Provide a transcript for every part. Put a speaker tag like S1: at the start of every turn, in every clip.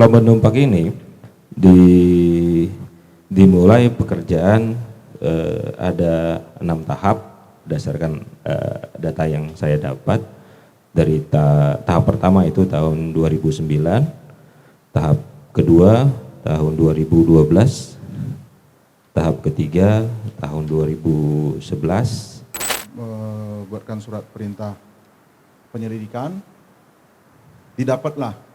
S1: Pelabuhan Dumpak ini dimulai pekerjaan ada 6 tahap berdasarkan data yang saya dapat dari tahap pertama itu tahun 2009, tahap kedua tahun 2012, tahap ketiga tahun 2011.
S2: Membuatkan surat perintah penyelidikan, didapatlah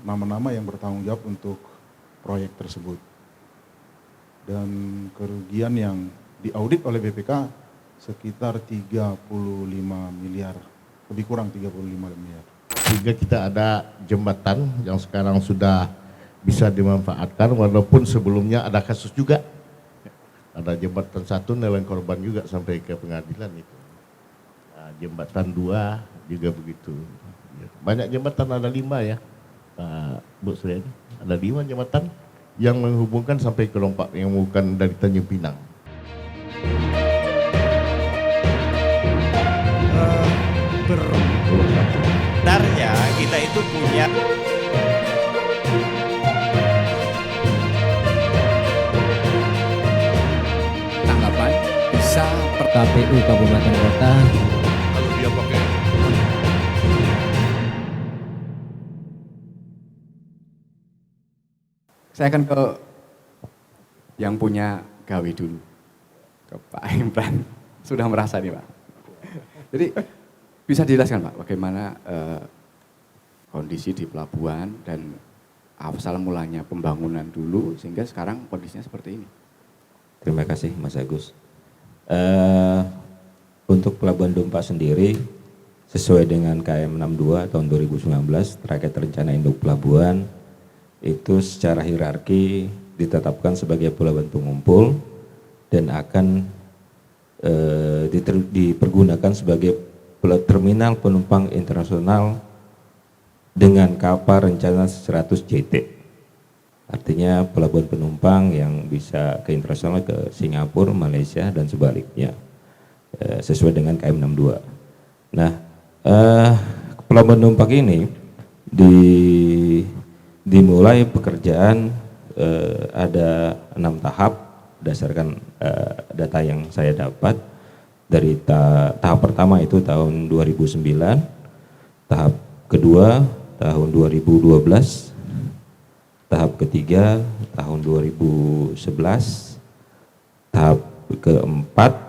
S2: nama-nama yang bertanggung jawab untuk proyek tersebut. Dan kerugian yang diaudit oleh BPK sekitar 35 miliar, lebih kurang 35 miliar.
S3: Sehingga kita ada jembatan yang sekarang sudah bisa dimanfaatkan, walaupun sebelumnya ada kasus juga. Ada jembatan 1 nilai korban juga sampai ke pengadilan itu. Nah, jembatan 2 juga begitu. Banyak jembatan, ada 5 ya, Bu Sri. Ada 5 jembatan yang menghubungkan sampai ke Lompak, yang bukan dari Tanjung Pinang.
S4: Sebenarnya kita itu punya
S5: tanggapan bisa per KPU Kabupaten Kota.
S3: Kalau dia pakai
S6: Saya akan ke yang punya gawe dulu, ke Pak Imran. Sudah merasa nih Pak. Jadi bisa dijelaskan Pak bagaimana kondisi di pelabuhan dan asal mulanya pembangunan dulu sehingga sekarang kondisinya seperti ini.
S1: Terima kasih Mas Agus. Untuk Pelabuhan Dumpak sendiri sesuai dengan KM 62 tahun 2019 terkait rencana induk pelabuhan itu secara hierarki ditetapkan sebagai pelabuhan pengumpul dan akan dipergunakan sebagai terminal penumpang internasional dengan kapal rencana 100 JT. Artinya pelabuhan penumpang yang bisa ke internasional, ke Singapura, Malaysia dan sebaliknya sesuai dengan KM 62. Nah, Pelabuhan Dumpak ini dimulai pekerjaan ada 6 tahap berdasarkan data yang saya dapat dari tahap pertama itu tahun 2009, tahap kedua tahun 2012, tahap ketiga tahun 2011, tahap keempat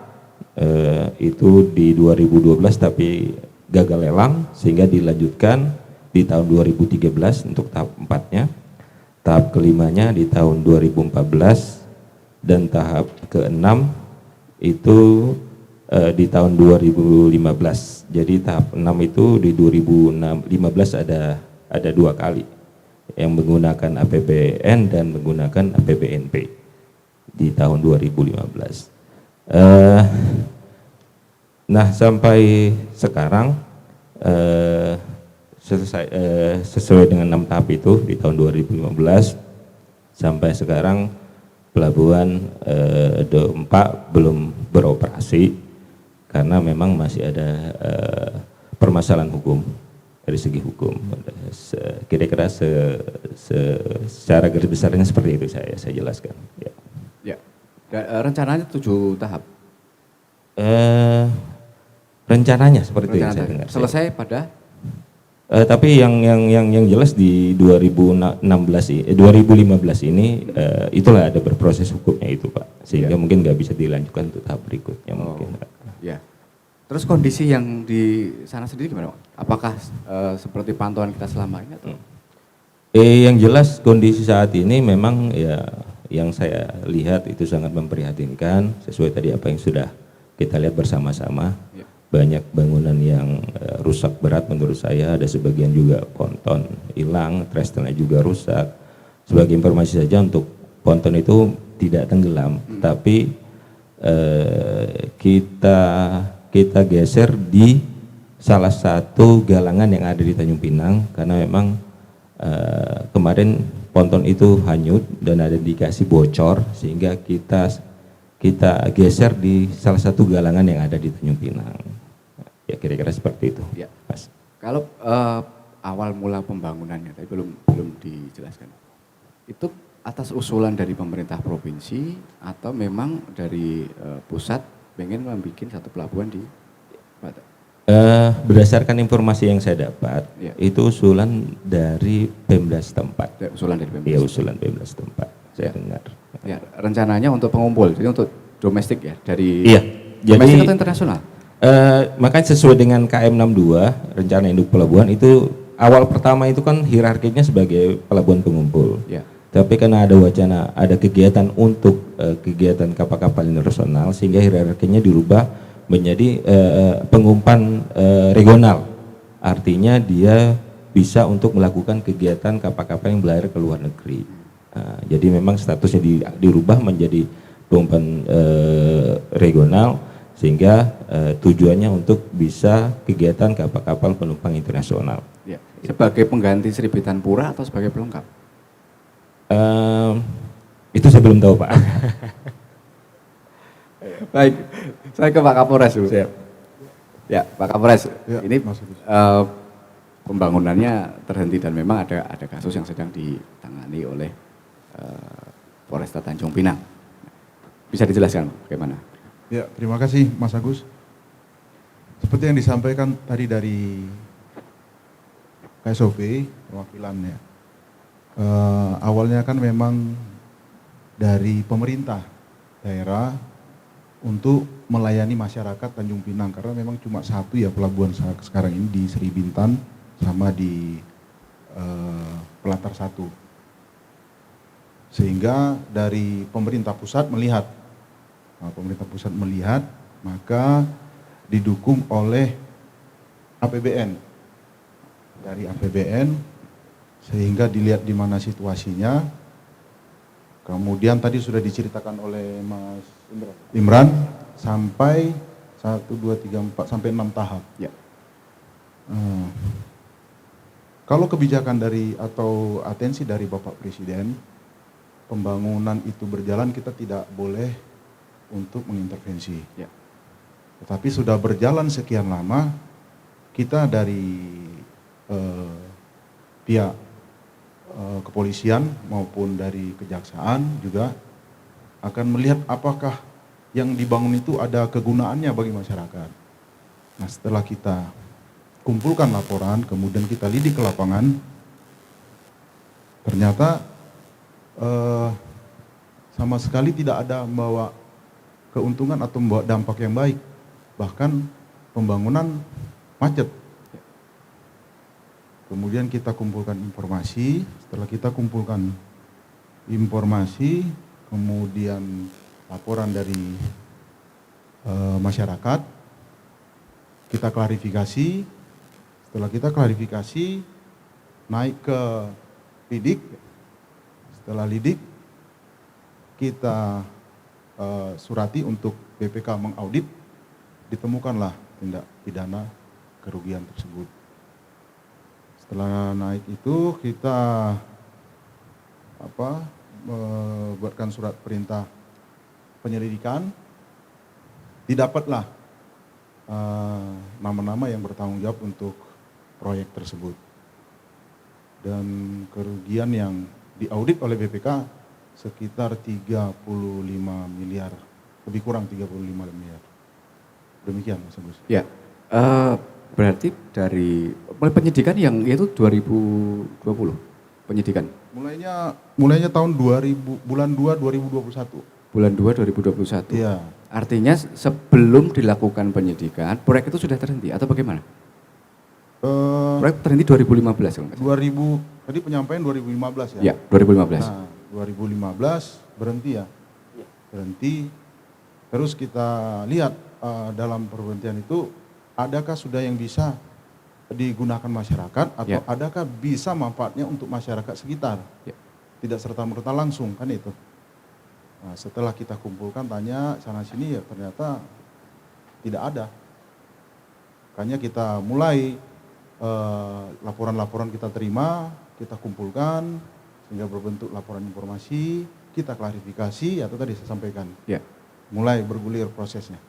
S1: itu di 2012 tapi gagal lelang sehingga dilanjutkan di tahun 2013 untuk tahap 4-nya, tahap kelimanya di tahun 2014 dan tahap ke-6 itu di tahun 2015. Jadi tahap 6 itu di 2015 ada 2 kali yang menggunakan APBN dan menggunakan APBNP di tahun 2015. Nah sampai sekarang sesuai dengan 6 tahap itu di tahun 2015 sampai sekarang pelabuhan Dumpak belum beroperasi karena memang masih ada permasalahan hukum dari segi hukum. Kira-kira secara garis besarnya seperti itu saya jelaskan. Ya.
S6: Ya. Rencananya 7 tahap.
S1: Rencananya seperti itu yang saya dengar.
S6: Selesai pada
S1: tapi yang jelas di 2015 ini itulah ada berproses hukumnya itu Pak, sehingga mungkin nggak bisa dilanjutkan untuk tahap berikutnya mungkin.
S6: Ya. Terus kondisi yang di sana sendiri gimana Pak? Apakah seperti pantauan kita selama ini atau?
S1: Yang jelas kondisi saat ini memang ya yang saya lihat itu sangat memprihatinkan sesuai tadi apa yang sudah kita lihat bersama-sama. Ya. Banyak bangunan yang rusak berat menurut saya, ada sebagian juga ponton hilang, trestelnya juga rusak. Sebagai informasi saja untuk ponton itu tidak tenggelam, tapi kita geser di salah satu galangan yang ada di Tanjung Pinang karena memang kemarin ponton itu hanyut dan ada indikasi bocor sehingga kita geser di salah satu galangan yang ada di Tanjung Pinang. Ya kira-kira seperti itu.
S6: Ya.
S1: Mas.
S6: Kalau awal mula pembangunannya, tapi belum dijelaskan. Itu atas usulan dari pemerintah provinsi atau memang dari pusat pengen membuat satu pelabuhan di Batak?
S1: Berdasarkan informasi yang saya dapat,
S6: Ya.
S1: itu usulan dari Pemda setempat.
S6: Usulan dari Pemda.
S1: Iya, usulan Pemda setempat. Saya dengar.
S6: Ya, rencananya untuk pengumpul, jadi untuk domestik ya, dari
S1: Iya.
S6: domestik
S1: Jadi
S6: atau internasional?
S1: makanya sesuai dengan KM 62 rencana induk pelabuhan itu awal pertama itu kan hierarkinya sebagai pelabuhan pengumpul.
S6: Ya.
S1: Tapi karena ada wacana, ada kegiatan untuk kegiatan kapal-kapal internasional sehingga hierarkinya dirubah menjadi pengumpan regional. Artinya dia bisa untuk melakukan kegiatan kapal-kapal yang berlayar ke luar negeri. Jadi memang statusnya dirubah menjadi pengumpan regional sehingga tujuannya untuk bisa kegiatan kapal-kapal penumpang internasional.
S6: Ya. Sebagai pengganti Sri Bintang-Pura atau sebagai pelengkap?
S1: Itu saya belum tahu, Pak.
S6: Baik, saya ke Pak Kapolres dulu.
S1: Siap.
S6: Ya, Pak Kapolres,
S2: Ya,
S6: ini
S2: Mas Agus.
S6: pembangunannya terhenti dan memang ada kasus yang sedang ditangani oleh Polresta Tanjung Pinang. Bisa dijelaskan bagaimana?
S2: Ya, terima kasih Mas Agus. Seperti yang disampaikan tadi dari KSOP, perwakilannya. Awalnya kan memang dari pemerintah daerah untuk melayani masyarakat Tanjung Pinang karena memang cuma satu ya pelabuhan sekarang ini di Sri Bintan sama di Pelatar 1. Sehingga dari pemerintah pusat melihat, maka didukung oleh APBN. Dari APBN sehingga dilihat di mana situasinya. Kemudian tadi sudah diceritakan oleh Mas Imran sampai 1, 2, 3, 4 sampai 6 tahap.
S6: Ya.
S2: Kalau kebijakan dari atau atensi dari Bapak Presiden, pembangunan itu berjalan kita tidak boleh untuk mengintervensi.
S6: Ya.
S2: Tetapi sudah berjalan sekian lama, kita dari pihak kepolisian maupun dari kejaksaan juga akan melihat apakah yang dibangun itu ada kegunaannya bagi masyarakat. Nah, setelah kita kumpulkan laporan, kemudian kita lidik ke lapangan, ternyata sama sekali tidak ada membawa keuntungan atau membawa dampak yang baik. Bahkan pembangunan macet. Kemudian kita kumpulkan informasi, setelah kita kumpulkan informasi, kemudian laporan dari masyarakat, kita klarifikasi, setelah kita klarifikasi, naik ke lidik, setelah lidik, kita surati untuk BPK mengaudit, ditemukanlah tindak pidana kerugian tersebut. Setelah naik itu kita membuatkan surat perintah penyelidikan, didapatlah nama-nama yang bertanggung jawab untuk proyek tersebut. Dan kerugian yang diaudit oleh BPK sekitar 35 miliar, lebih kurang 35 miliar. Demikian Mas Agus.
S6: Ya, berarti dari mulai penyidikan yang yaitu 2020 penyidikan.
S2: Mulainya tahun bulan 2 2021.
S6: Bulan 2 2021.
S2: Iya.
S6: Artinya sebelum dilakukan penyidikan, proyek itu sudah terhenti atau bagaimana? Proyek terhenti 2015 kalau nggak salah.
S2: Tadi penyampaian 2015 ya?
S6: Ya, 2015.
S2: Nah, 2015 berhenti ya? Berhenti. Terus kita lihat dalam perhentian itu, adakah sudah yang bisa digunakan masyarakat atau
S6: Ya.
S2: adakah bisa manfaatnya untuk masyarakat sekitar?
S6: Ya.
S2: Tidak serta-merta langsung kan itu. Nah, setelah kita kumpulkan tanya sana sini ya ternyata tidak ada. Makanya kita mulai laporan-laporan kita terima, kita kumpulkan sehingga berbentuk laporan informasi, kita klarifikasi atau tadi saya sampaikan.
S6: Ya.
S2: Mulai bergulir prosesnya.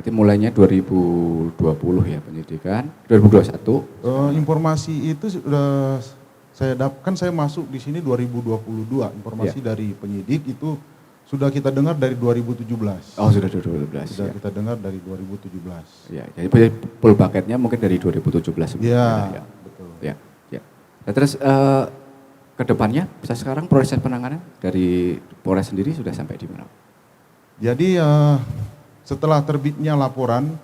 S6: Berarti mulainya 2020 ya penyidikan, 2021.
S2: Informasi itu sudah saya masuk di sini 2022. Informasi dari penyidik itu sudah kita dengar dari 2017.
S6: Oh sudah 2012.
S2: Sudah
S6: Ya.
S2: kita dengar dari 2017.
S6: Ya, jadi full paketnya mungkin dari 2017 sebelumnya.
S2: Ya, betul.
S6: Ya, ya. Nah, terus ke depannya bisa sekarang proses penanganan dari Polres sendiri sudah sampai di mana?
S2: Jadi setelah terbitnya laporan,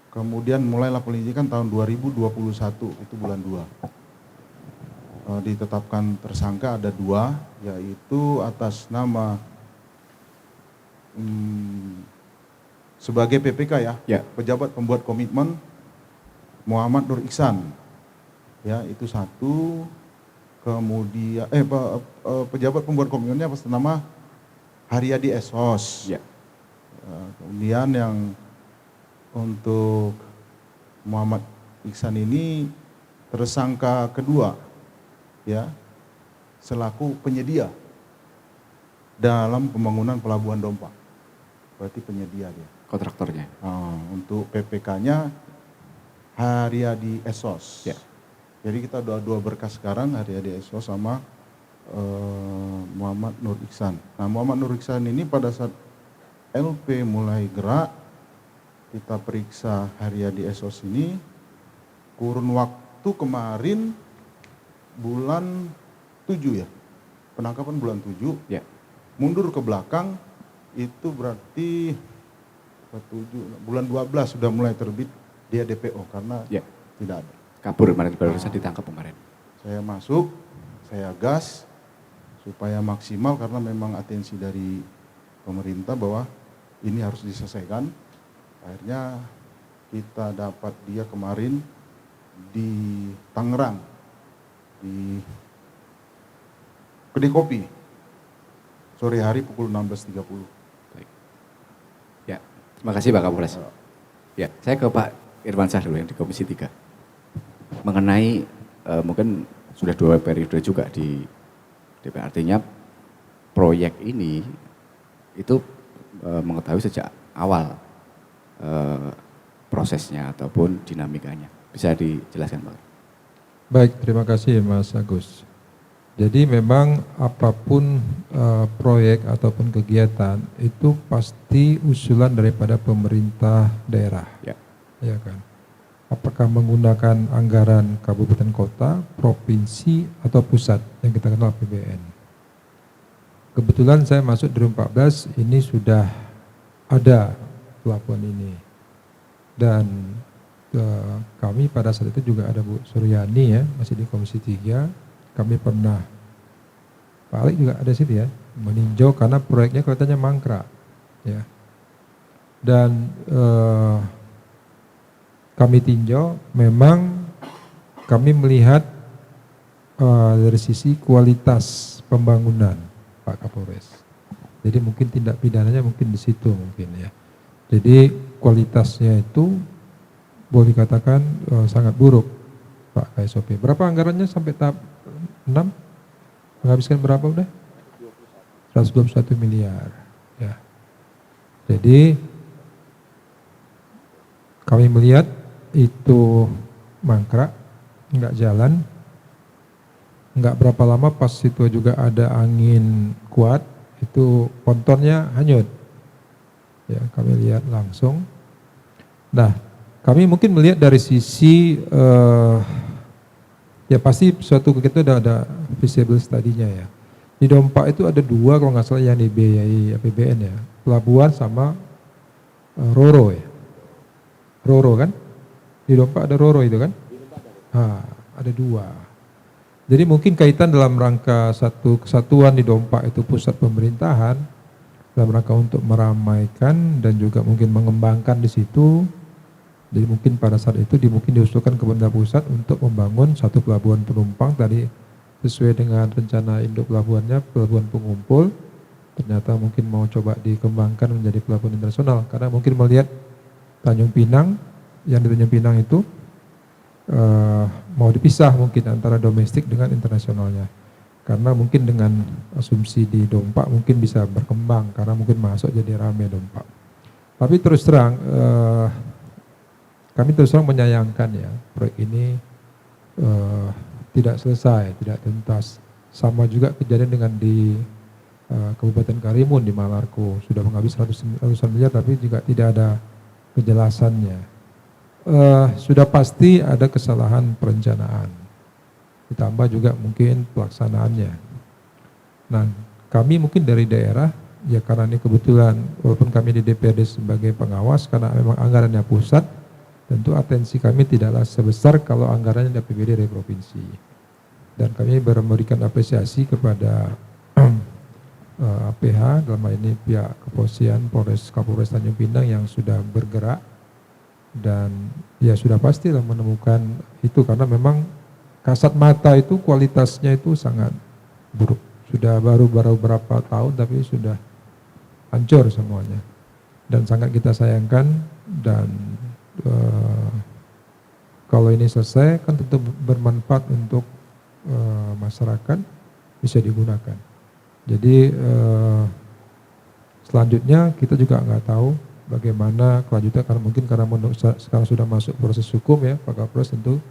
S2: kemudian mulailah penyelidikan tahun 2021, itu bulan 2. Ditetapkan tersangka ada 2, yaitu atas nama sebagai PPK
S6: Ya.
S2: pejabat pembuat komitmen Muhammad Nur Ihsan, ya itu 1. Kemudian pejabat pembuat komitmennya atas nama Haryadi Esos.
S6: Ya.
S2: Kemudian yang untuk Muhammad Ihsan ini tersangka kedua, ya selaku penyedia dalam pembangunan pelabuhan Dompa. Berarti penyedia dia.
S6: Kontraktornya.
S2: Untuk PPK-nya Haryadi Esos.
S6: Ya.
S2: Jadi kita ada 2 berkas sekarang, Haryadi Esos sama Muhammad Nur Ihsan. Nah, Muhammad Nur Ihsan ini pada saat LP mulai gerak, kita periksa Haryadi Esos ini, kurun waktu kemarin bulan 7 ya, penangkapan bulan 7,
S6: Ya.
S2: mundur ke belakang, itu berarti bulan 12 sudah mulai terbit dia DPO karena
S6: Ya.
S2: tidak ada.
S6: Kabur kemarin barusan ditangkap kemarin.
S2: Saya masuk, saya gas supaya maksimal karena memang atensi dari pemerintah bahwa ini harus diselesaikan. Akhirnya kita dapat dia kemarin di Tangerang, di kedai kopi, sore hari pukul 16.30.
S6: Baik. Ya, terima kasih Pak Kapolres. Ya, saya ke Pak Irwansyah dulu yang di Komisi 3. Mengenai mungkin sudah 2 periode juga di DPR, artinya proyek ini itu mengetahui sejak awal prosesnya ataupun dinamikanya. Bisa dijelaskan Pak?
S7: Baik, terima kasih Mas Agus. Jadi memang apapun proyek ataupun kegiatan itu pasti usulan daripada pemerintah daerah.
S6: Ya.
S7: Ya kan. Apakah menggunakan anggaran kabupaten kota, provinsi atau pusat yang kita kenal APBN. Kebetulan saya masuk 2014 ini sudah ada pelabuhan ini. Dan kami pada saat itu juga ada Bu Suryani ya, masih di Komisi 3. Kami pernah, Pak Alex juga ada situ ya, meninjau karena proyeknya kelihatannya mangkrak. Ya. Dan kami tinjau, memang kami melihat dari sisi kualitas pembangunan Pak Kapolres. Jadi mungkin tindak pidananya mungkin di situ mungkin ya. Jadi kualitasnya itu boleh dikatakan sangat buruk Pak KSOP. Berapa anggarannya sampai tahap 6? Menghabiskan berapa udah? 121 miliar. Ya. Jadi kami melihat itu mangkrak, nggak jalan, nggak berapa lama pas itu juga ada angin kuat, itu pontonnya hanyut. Ya, kami lihat langsung. Nah, kami mungkin melihat dari sisi ya pasti suatu kegiatan itu ada visible study-nya ya. Di Dompa itu ada 2 kalau nggak salah yang dibiayai APBN ya, pelabuhan sama Roro ya. Roro kan? Di Dompa ada Roro itu kan? Ada 2. Jadi mungkin kaitan dalam rangka satu kesatuan di Dompa itu pusat pemerintahan, dalam rangka untuk meramaikan dan juga mungkin mengembangkan di situ. Jadi mungkin pada saat itu mungkin diusulkan ke pemerintah pusat untuk membangun satu pelabuhan penumpang tadi sesuai dengan rencana induk pelabuhannya, pelabuhan pengumpul. Ternyata mungkin mau coba dikembangkan menjadi pelabuhan internasional karena mungkin melihat Tanjung Pinang, yang di Tanjung Pinang itu mau dipisah mungkin antara domestik dengan internasionalnya. Karena mungkin dengan asumsi di Dompa mungkin bisa berkembang karena mungkin masuk jadi rame Dompa. Tapi terus terang, kami terus terang menyayangkan ya proyek ini tidak selesai, tidak tuntas. Sama juga kejadian dengan di Kabupaten Karimun di Malarko, sudah menghabis ratusan miliar tapi juga tidak ada kejelasannya. Sudah pasti ada kesalahan perencanaan, ditambah juga mungkin pelaksanaannya. Nah, kami mungkin dari daerah, ya karena ini kebetulan walaupun kami di DPRD sebagai pengawas, karena memang anggarannya pusat, tentu atensi kami tidaklah sebesar kalau anggarannya dari APBD dari provinsi. Dan kami memberikan apresiasi kepada APH, dalam hal ini pihak kepolisian Kapolres Tanjung Pinang yang sudah bergerak, dan ya sudah pastilah menemukan itu, karena memang kasat mata itu kualitasnya itu sangat buruk. Sudah baru beberapa tahun tapi sudah hancur semuanya, dan sangat kita sayangkan. Dan kalau ini selesai kan tentu bermanfaat untuk masyarakat, bisa digunakan. Jadi selanjutnya kita juga nggak tahu bagaimana kelanjutan, karena mungkin karena sekarang sudah masuk proses hukum ya, Pak Kapolres tentu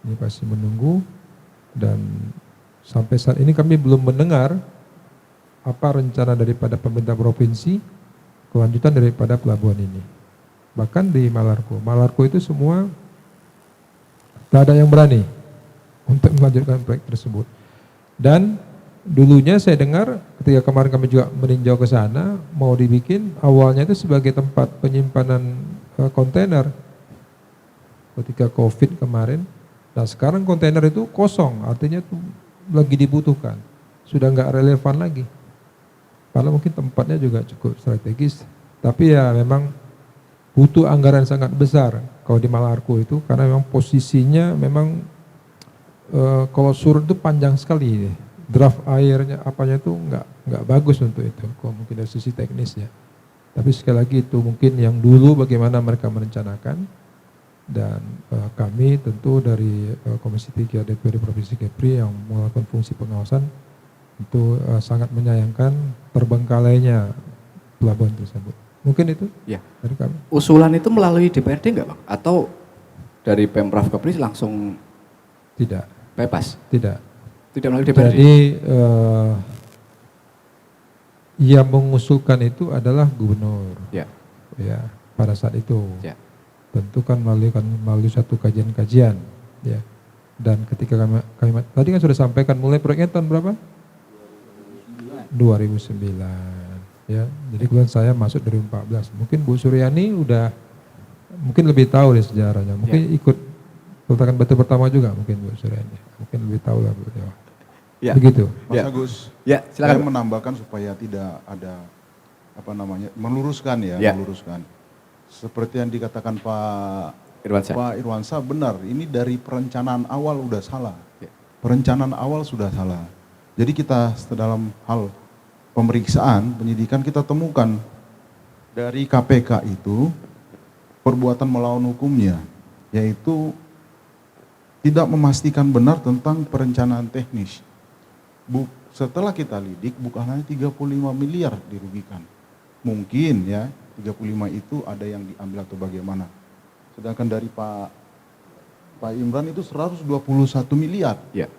S7: ini pasti menunggu. Dan sampai saat ini kami belum mendengar apa rencana daripada pemerintah provinsi kelanjutan daripada pelabuhan ini. Bahkan di Malarko itu semua tak ada yang berani untuk melanjutkan proyek tersebut. Dan dulunya saya dengar ketika kemarin kami juga meninjau ke sana, mau dibikin awalnya itu sebagai tempat penyimpanan kontainer ketika COVID kemarin. Nah sekarang kontainer itu kosong, artinya itu lagi dibutuhkan, sudah nggak relevan lagi. Padahal mungkin tempatnya juga cukup strategis, tapi ya memang butuh anggaran sangat besar kalau di Malarko itu, karena memang posisinya memang kalau surut itu panjang sekali, draft airnya apanya itu nggak bagus untuk itu, kalau mungkin dari sisi teknis ya. Tapi sekali lagi itu mungkin yang dulu bagaimana mereka merencanakan, dan kami tentu dari Komisi 3 DPRD Provinsi Kepri yang melakukan fungsi pengawasan itu sangat menyayangkan terbengkalainya pelabuhan tersebut. Mungkin itu
S6: Ya.
S7: dari kami.
S6: Usulan itu melalui DPRD enggak Bang? Atau dari Pemprov Kepri langsung
S7: Tidak,
S6: bebas?
S7: tidak.
S6: Tidak melalui DPRD?
S7: Jadi yang mengusulkan itu adalah gubernur.
S6: Ya.
S7: Ya, pada saat itu.
S6: Ya.
S7: Tentu kan melalui satu kajian-kajian, ya. Dan ketika kami tadi kan sudah sampaikan mulai proyeknya tahun berapa? 2009. Ya, jadi kemudian saya masuk 2014. Mungkin Bu Suryani udah mungkin lebih tahu deh sejarahnya. Mungkin ikut peletakan batu pertama juga mungkin Bu Suryani. Mungkin lebih tahu lah Bu.
S6: Ya.
S7: Begitu.
S2: Mas
S6: Ya.
S2: Agus,
S6: Ya,
S2: saya
S6: silakan.
S2: menambahkan supaya tidak ada meluruskan ya,
S6: Ya.
S2: meluruskan. Seperti yang dikatakan Pak
S6: Irwansyah.
S2: Irwansyah benar, ini dari perencanaan awal udah salah.
S6: Ya.
S2: Perencanaan awal sudah salah. Jadi kita dalam hal pemeriksaan, penyidikan kita temukan dari KPK itu perbuatan melawan hukumnya, yaitu tidak memastikan benar tentang perencanaan teknis. Setelah kita lidik bukan hanya 35 miliar dirugikan. Mungkin ya 35 itu ada yang diambil atau bagaimana. Sedangkan dari Pak Imran itu 121 miliar.
S6: Ya.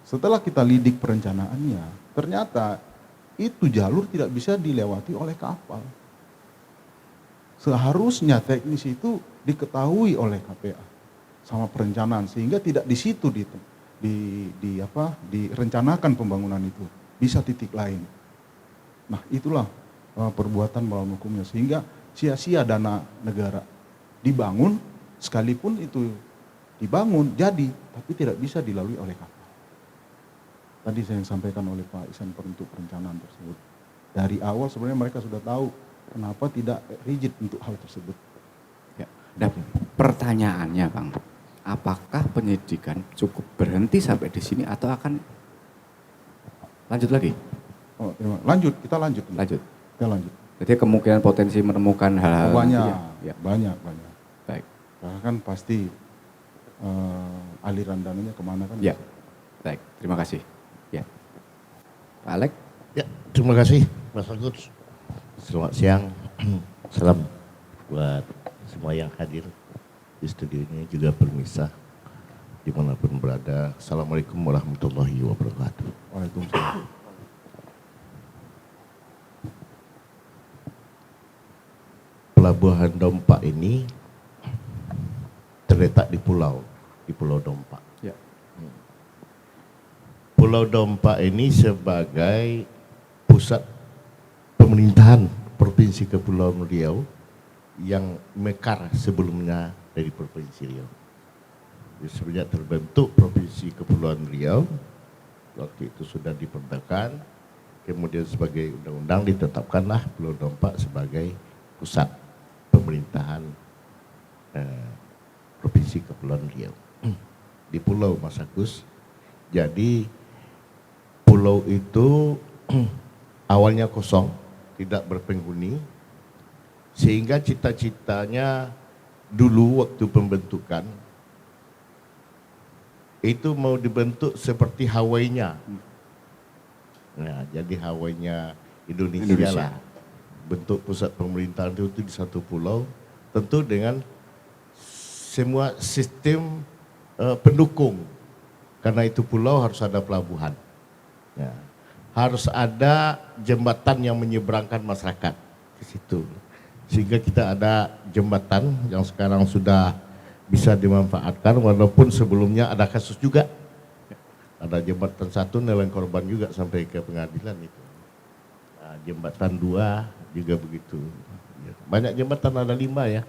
S2: Setelah kita lidik perencanaannya, ternyata itu jalur tidak bisa dilewati oleh kapal. Seharusnya teknis itu diketahui oleh KPA sama perencanaan, sehingga tidak di situ direncanakan pembangunan itu, bisa titik lain. Nah itulah perbuatan melawan hukumnya, sehingga sia-sia dana negara dibangun, sekalipun itu dibangun jadi, tapi tidak bisa dilalui oleh kapal. Tadi saya yang sampaikan oleh Pak Ihsan untuk perencanaan tersebut. Dari awal sebenarnya mereka sudah tahu kenapa tidak rigid untuk hal tersebut.
S6: Ya. Nah, pertanyaannya Bang, apakah penyidikan cukup berhenti sampai di sini atau akan lanjut lagi?
S2: Oh, lanjut, kita lanjut.
S6: Lanjut.
S2: Kita lanjut.
S6: Jadi kemungkinan potensi menemukan hal-hal
S2: Banyak,
S6: ya.
S2: banyak.
S6: Baik.
S2: Karena kan pasti aliran dananya kemana kan?
S6: Ya. Baik, terima kasih. Ya. Pak Alek?
S3: Ya, terima kasih Mas Agus. Selamat siang. Salam buat semua yang hadir di studio ini, juga pemirsa dimanapun berada. Assalamualaikum warahmatullahi wabarakatuh.
S2: Waalaikumsalam.
S3: Pelabuhan Dompak ini terletak di Pulau Dompak.
S6: Ya.
S3: Pulau Dompak ini sebagai pusat pemerintahan Provinsi Kepulauan Riau yang mekar sebelumnya dari Provinsi Riau. Jadi semenjak terbentuk Provinsi Kepulauan Riau, waktu itu sudah diperdakan, kemudian sebagai undang-undang ditetapkanlah Pulau Dompak sebagai pusat pemerintahan Provinsi Kepulauan Riau. Di Pulau Mas Agus, jadi pulau itu awalnya kosong, tidak berpenghuni, sehingga cita-citanya dulu waktu pembentukan itu mau dibentuk seperti Hawaii-nya. Nah, jadi Hawaii-nya Indonesia lah. Bentuk pusat pemerintahan itu di satu pulau, tentu dengan semua sistem pendukung. Karena itu pulau harus ada pelabuhan. Ya. Harus ada jembatan yang menyeberangkan masyarakat ke situ. Sehingga kita ada jembatan yang sekarang sudah bisa dimanfaatkan, walaupun sebelumnya ada kasus juga. Ada jembatan 1 nelayan korban juga sampai ke pengadilan itu. Nah, jembatan 2 juga begitu. Banyak jembatan, ada 5 ya,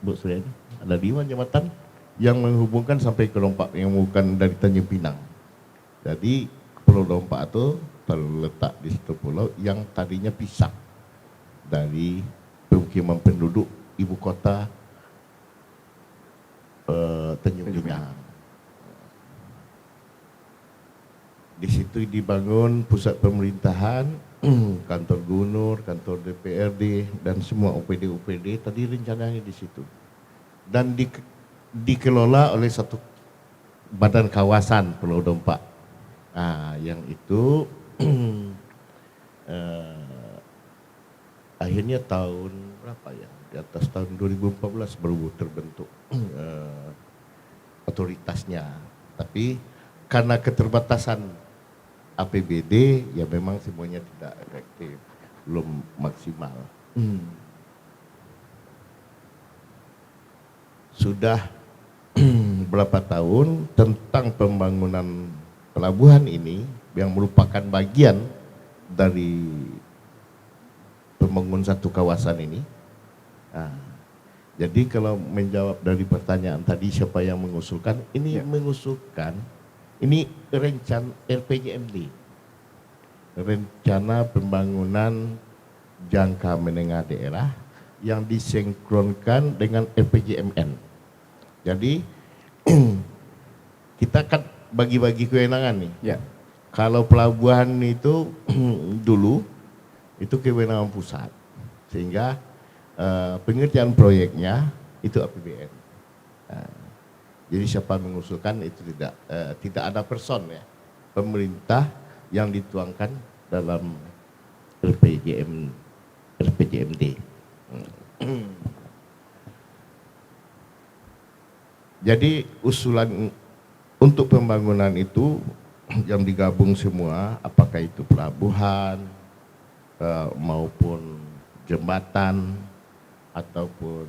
S3: Bu Suryani. Ada 5 jembatan yang menghubungkan sampai ke Dompak, yang bukan dari Tanjung Pinang. Jadi Pulau Dompak itu terletak di situ pulau yang tadinya pisah dari pemukiman penduduk ibu kota Tanjung Pinang. Di situ dibangun pusat pemerintahan, kantor gubernur, kantor DPRD, dan semua OPD-OPD tadi rencananya di situ. Dan dikelola oleh satu badan kawasan Pulau Dompak. Nah, yang itu akhirnya tahun berapa ya? Di atas tahun 2014 baru terbentuk otoritasnya. Tapi karena keterbatasan APBD, ya memang semuanya tidak efektif, belum maksimal. Sudah berapa tahun tentang pembangunan pelabuhan ini yang merupakan bagian dari pembangunan satu kawasan ini. Nah, jadi kalau menjawab dari pertanyaan tadi siapa yang mengusulkan, ini mengusulkan, ini rencana RPJMD, rencana pembangunan jangka menengah daerah yang disinkronkan dengan RPJMN. Jadi kita kan bagi-bagi kewenangan nih.
S6: Ya.
S3: Kalau pelabuhan itu dulu itu kewenangan pusat, sehingga pengerjaan proyeknya itu APBN. Nah, jadi siapa mengusulkan itu tidak ada person ya, pemerintah yang dituangkan dalam RPJMD. Jadi usulan untuk pembangunan itu yang digabung semua, apakah itu pelabuhan maupun jembatan ataupun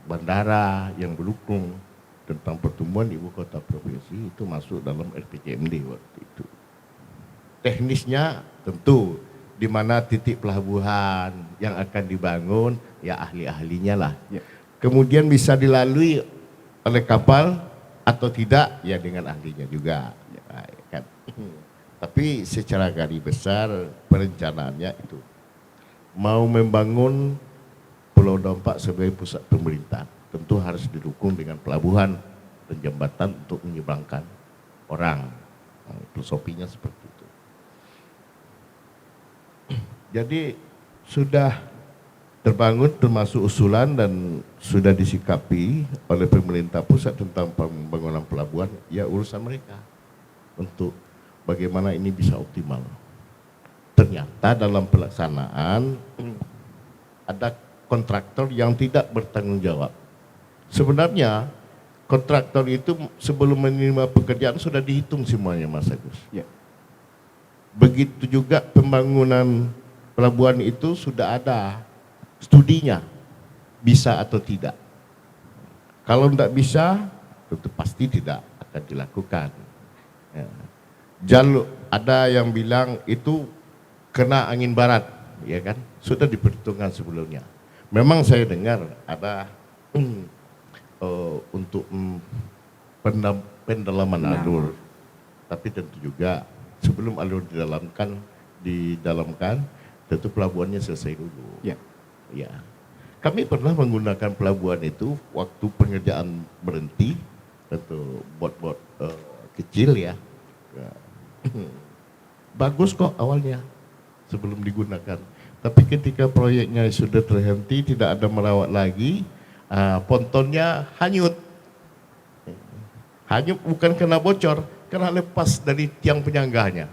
S3: bandara yang mendukung tentang pertumbuhan ibu kota provinsi, itu masuk dalam RPJMD waktu itu. Teknisnya tentu di mana titik pelabuhan yang akan dibangun, ya ahli-ahlinya lah.
S6: Ya.
S3: Kemudian bisa dilalui oleh kapal atau tidak, ya dengan ahlinya juga. Nah, kan. Tapi secara garis besar perencanaannya itu mau membangun Pulau Dompak sebagai pusat pemerintahan, tentu harus didukung dengan pelabuhan dan jembatan untuk menyeberangkan orang. Nah, filosofinya seperti itu. Jadi sudah terbangun termasuk usulan dan sudah disikapi oleh pemerintah pusat tentang pembangunan pelabuhan, ya urusan mereka untuk bagaimana ini bisa optimal. ternyata dalam pelaksanaan ada kontraktor yang tidak bertanggung jawab. Sebenarnya kontraktor itu sebelum menerima pekerjaan sudah dihitung semuanya, Mas Agus.
S6: Ya.
S3: Begitu juga pembangunan pelabuhan itu sudah ada studinya, bisa atau tidak. Kalau tidak bisa, tentu pasti tidak akan dilakukan. Ya. Jalur ada yang bilang itu kena angin barat, ya kan? Sudah diperhitungkan sebelumnya. Memang saya dengar ada untuk pendalaman alur, tapi tentu juga sebelum alur didalamkan, tentu pelabuhannya selesai dulu.
S6: Ya.
S3: Ya. Kami pernah menggunakan pelabuhan itu waktu pengerjaan berhenti, atau bot-bot kecil ya. Bagus kok awalnya sebelum digunakan. Tapi ketika proyeknya sudah terhenti, tidak ada merawat lagi, pontonnya hanyut. Hanyut bukan kena bocor, karena lepas dari tiang penyangganya.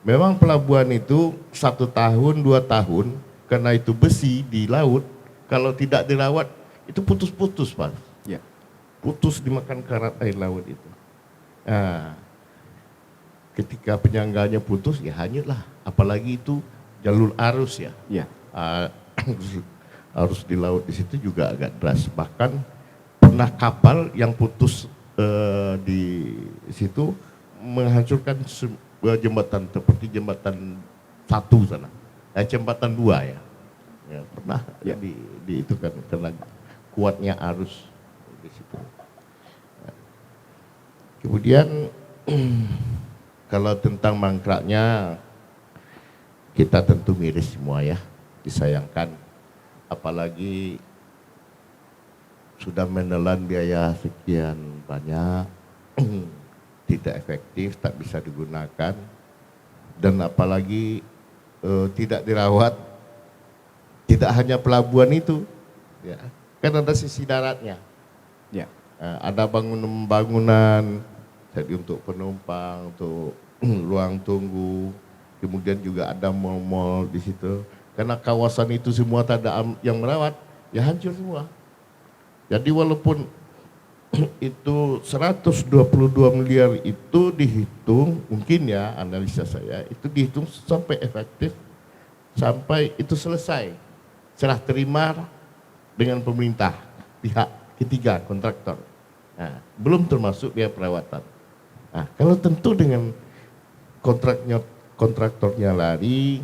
S3: Memang pelabuhan itu 1 tahun, 2 tahun, karena itu besi di laut, kalau tidak dirawat itu putus-putus, Pak.
S6: Ya.
S3: Putus dimakan karat air laut itu. Nah, ketika penyangganya putus, ya hanyutlah. Apalagi itu jalur arus ya.
S6: Ya.
S3: Arus di laut di situ juga agak deras. Bahkan pernah kapal yang putus di situ menghancurkan jembatan seperti jembatan 1 sana, jembatan 2 ya. Ya pernah ya. di itu kan karena kuatnya arus di situ. Kemudian kalau tentang mangkraknya kita tentu miris semua ya, disayangkan, apalagi sudah menelan biaya sekian banyak, tidak efektif, tak bisa digunakan, dan apalagi tidak dirawat. Tidak hanya pelabuhan itu, ya, kan ada sisi daratnya.
S6: Ya.
S3: Ada bangunan-bangunan, jadi untuk penumpang, untuk ruang tunggu, kemudian juga ada mal-mal di situ. Karena kawasan itu semua tak ada yang merawat, ya hancur semua. Jadi walaupun itu 122 miliar itu dihitung, mungkin ya analisa saya, itu dihitung sampai efektif, sampai itu selesai. Serah terima dengan pemerintah, pihak ketiga, kontraktor. Nah, belum termasuk biaya perawatan. Nah, kalau tentu dengan kontraktornya lari,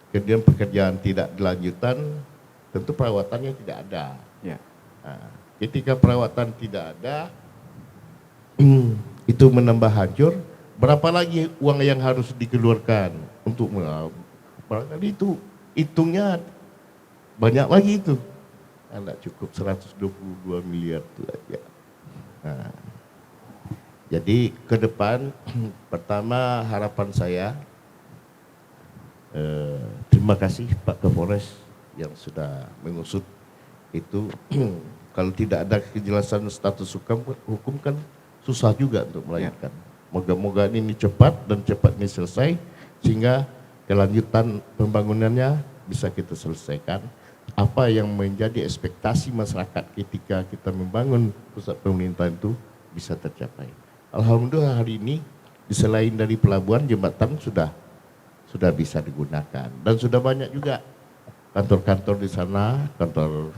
S3: kemudian pekerjaan tidak dilanjutkan, tentu perawatannya tidak ada.
S6: Ya.
S3: Nah, ketika perawatan tidak ada, itu menambah hancur, berapa lagi uang yang harus dikeluarkan untuk barangkali itu hitungnya banyak lagi itu. Tidak cukup 122 miliar itu aja. Nah, jadi ke depan, pertama harapan saya, terima kasih Pak Kapolres yang sudah mengusut itu. Kalau tidak ada kejelasan status hukum kan susah juga untuk melanjutkan. Moga-moga ini cepat dan cepat ini selesai, sehingga kelanjutan pembangunannya bisa kita selesaikan. Apa yang menjadi ekspektasi masyarakat ketika kita membangun pusat pemerintahan itu bisa tercapai. Alhamdulillah hari ini selain dari pelabuhan, jembatan sudah bisa digunakan, dan sudah banyak juga kantor-kantor di sana, kantor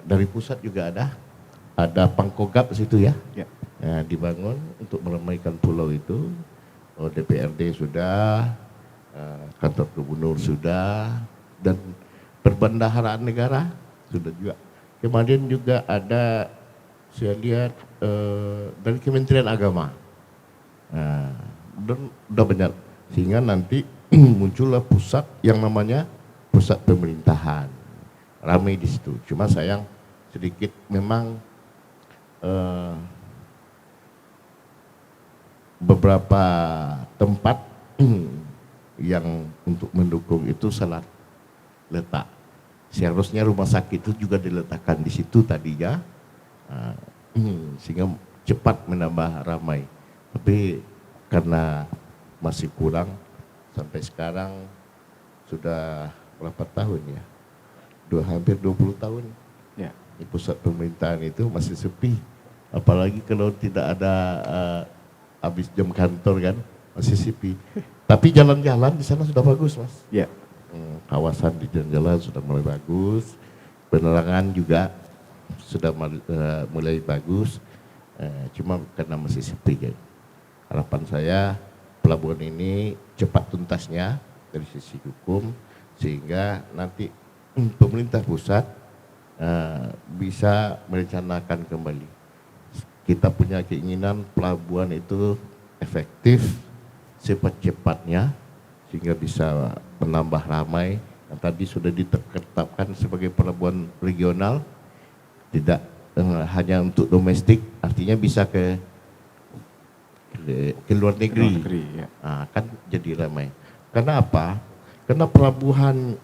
S3: dari pusat juga ada pangkogap di situ ya, dibangun untuk meramaikan pulau itu. DPRD sudah, kantor gubernur sudah, dan perbendaharaan negara sudah juga. Kemarin juga ada, saya lihat dari Kementerian Agama, dan udah banyak, sehingga nanti muncullah pusat yang namanya pusat pemerintahan, ramai di situ. Cuma sayang sedikit memang beberapa tempat yang untuk mendukung itu salah letak. Seharusnya rumah sakit itu juga diletakkan di situ tadinya, sehingga cepat menambah ramai. Tapi karena masih kurang, sampai sekarang sudah berapa tahun ya? Hampir 20 tahun.
S6: Ya.
S3: Di pusat pemerintahan itu masih sepi. Apalagi kalau tidak ada habis jam kantor kan, masih sepi. Tapi jalan-jalan di sana sudah bagus, Mas.
S6: Ya.
S3: Kawasan di jalan-jalan sudah mulai bagus. Penerangan juga sudah mulai bagus. Cuma karena masih sepi kan. Harapan saya pelabuhan ini cepat tuntasnya dari sisi hukum sehingga nanti pemerintah pusat bisa merencanakan kembali. Kita punya keinginan pelabuhan itu efektif cepat-cepatnya sehingga bisa menambah ramai yang tadi sudah ditetapkan sebagai pelabuhan regional, tidak hanya untuk domestik, artinya bisa ke luar negeri.
S6: Ya.
S3: Kan jadi ramai. Karena apa? Karena pelabuhan